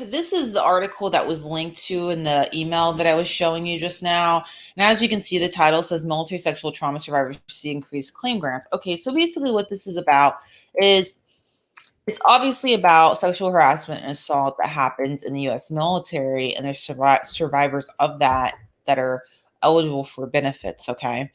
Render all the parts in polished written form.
This is the article that was linked to in the email that I was showing you just now. And as you can see, the title says Military Sexual Trauma Survivors See Increased Claim Grants. Okay, so basically what this is about is it's obviously about sexual harassment and assault that happens in the US military, and there's survivors of that are eligible for benefits, okay?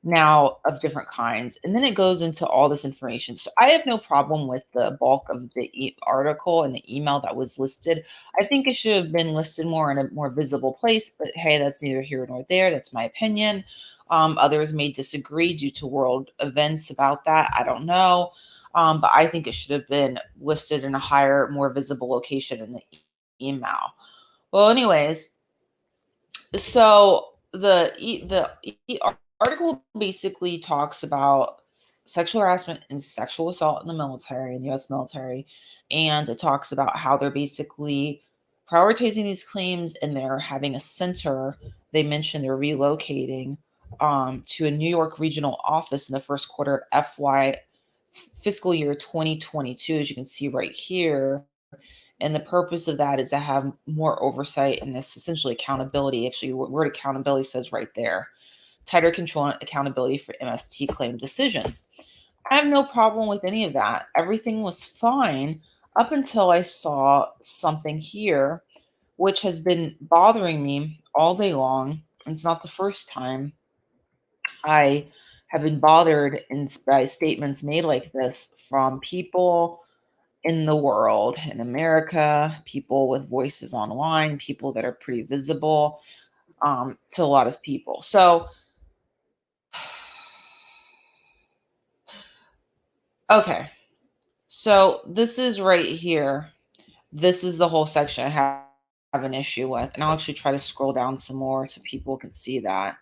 Now of different kinds. And then it goes into all this information. So I have no problem with the bulk of the article and the email that was listed. I think it should have been listed more in a more visible place, but hey, that's neither here nor there. That's my opinion. Others may disagree due to world events about that. I don't know. But I think it should have been listed in a higher, more visible location in the email. Well, anyways, so the article basically talks about sexual harassment and sexual assault in the military, in the U.S. military, and it talks about how they're basically prioritizing these claims and they're having a center. They mentioned they're relocating to a New York regional office in the first quarter of FY fiscal year 2022, as you can see right here. And the purpose of that is to have more oversight and this essentially accountability. Actually, what word accountability says right there. Tighter control and accountability for MST claim decisions. I have no problem with any of that. Everything was fine up until I saw something here, which has been bothering me all day long. It's not the first time I have been bothered by statements made like this from people in the world, in America, people with voices online, people that are pretty visible to a lot of people. So, okay. So this is right here. This is the whole section I have an issue with. And I'll actually try to scroll down some more so people can see that.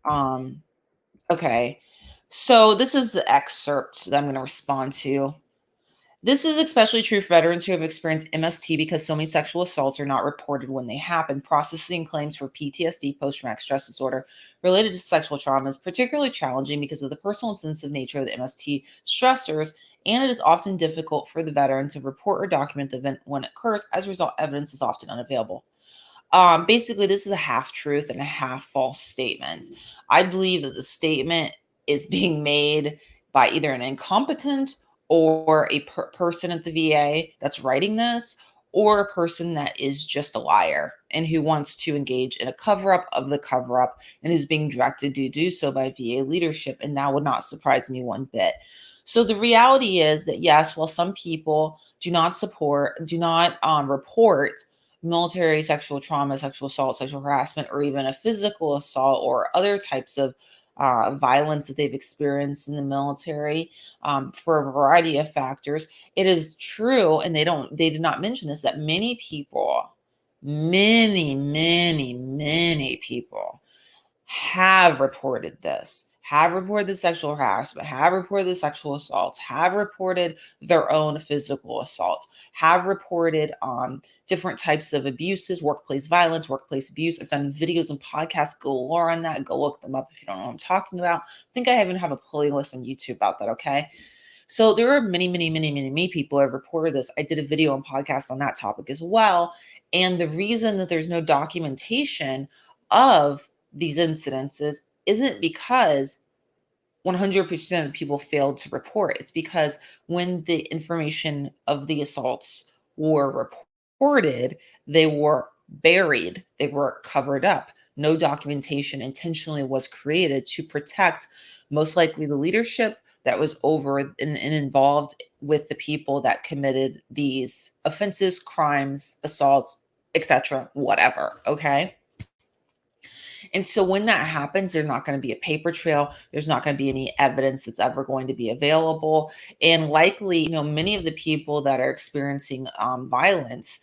Um, okay. So this is the excerpt that I'm going to respond to. This is especially true for veterans who have experienced MST because so many sexual assaults are not reported when they happen. Processing claims for PTSD, post-traumatic stress disorder, related to sexual trauma is particularly challenging because of the personal and sensitive nature of the MST stressors, and it is often difficult for the veteran to report or document the event when it occurs. As a result, evidence is often unavailable. Basically, this is a half truth and a half false statement. I believe that the statement is being made by either an incompetent or a person at the VA that's writing this, or a person that is just a liar and who wants to engage in a cover up of the cover up and is being directed to do so by VA leadership. And that would not surprise me one bit. So the reality is that, yes, while some people do not report military sexual trauma, sexual assault, sexual harassment, or even a physical assault or other types of violence that they've experienced in the military for a variety of factors. It is true, and they did not mention this, that many people, many people have reported this, have reported the sexual harassment, have reported the sexual assaults, have reported their own physical assaults, have reported different types of abuses, workplace violence, workplace abuse. I've done videos and podcasts galore on that. Go look them up if you don't know what I'm talking about. I think I even have a playlist on YouTube about that, okay? So there are many people who have reported this. I did a video and podcast on that topic as well. And the reason that there's no documentation of these incidences isn't because 100% of people failed to report. It's because when the information of the assaults were reported, they were buried, they were covered up. No documentation intentionally was created to protect most likely the leadership that was over and involved with the people that committed these offenses, crimes, assaults, etc., whatever. Okay. And so when that happens, there's not going to be a paper trail. There's not going to be any evidence that's ever going to be available. And likely, many of the people that are experiencing violence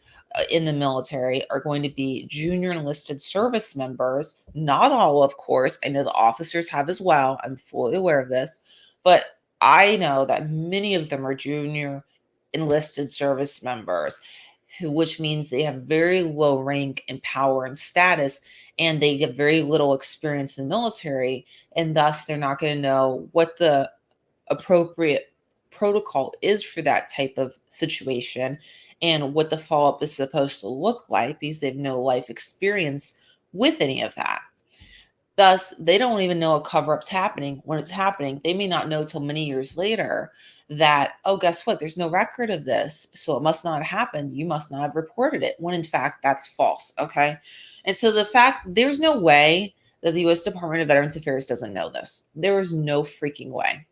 in the military are going to be junior enlisted service members. Not all, of course. I know the officers have as well. I'm fully aware of this. But I know that many of them are junior enlisted service members, which means they have very low rank and power and status, and they get very little experience in the military, and thus they're not going to know what the appropriate protocol is for that type of situation and what the follow-up is supposed to look like because they have no life experience with any of that. Thus, they don't even know a cover-up's happening when it's happening. They may not know till many years later that, oh, guess what? There's no record of this. So it must not have happened. You must not have reported it, when in fact, that's false. Okay. And so the fact there's no way that the US Department of Veterans Affairs doesn't know this. There is no freaking way.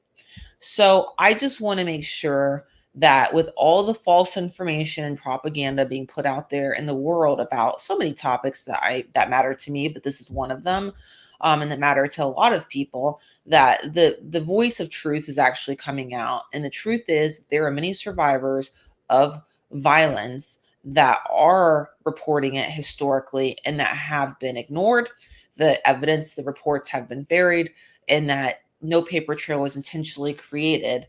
So I just want to make sure that with all the false information and propaganda being put out there in the world about so many topics that matter to me, but this is one of them, and that matter to a lot of people, that the voice of truth is actually coming out. And the truth is there are many survivors of violence that are reporting it historically and that have been ignored. The evidence, the reports have been buried, and that no paper trail was intentionally created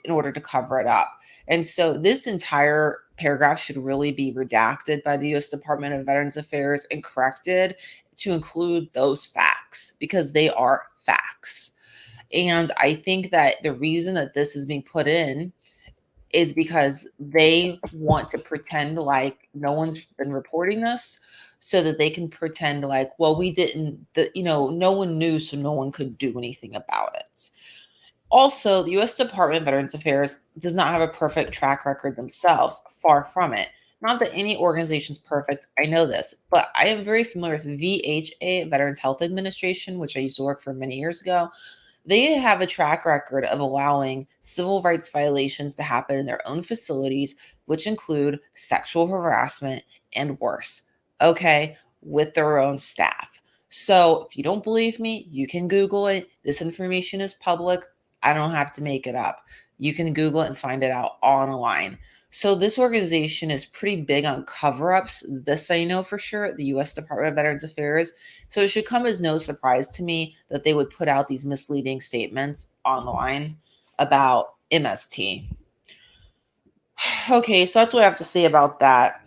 in order to cover it up. And so this entire paragraph should really be redacted by the U.S. Department of Veterans Affairs and corrected to include those facts because they are facts. And I think that the reason that this is being put in is because they want to pretend like no one's been reporting this so that they can pretend like, well, we didn't, no one knew, so no one could do anything about it. Also, the US Department of Veterans Affairs does not have a perfect track record themselves, far from it. Not that any organization is perfect, I know this, but I am very familiar with VHA, Veterans Health Administration, which I used to work for many years ago. They have a track record of allowing civil rights violations to happen in their own facilities, which include sexual harassment and worse, okay, with their own staff. So if you don't believe me, you can Google it. This information is public. I don't have to make it up. You can Google it and find it out online. So this organization is pretty big on cover-ups. This I know for sure, the U.S. Department of Veterans Affairs. So it should come as no surprise to me that they would put out these misleading statements online about MST. Okay, so that's what I have to say about that.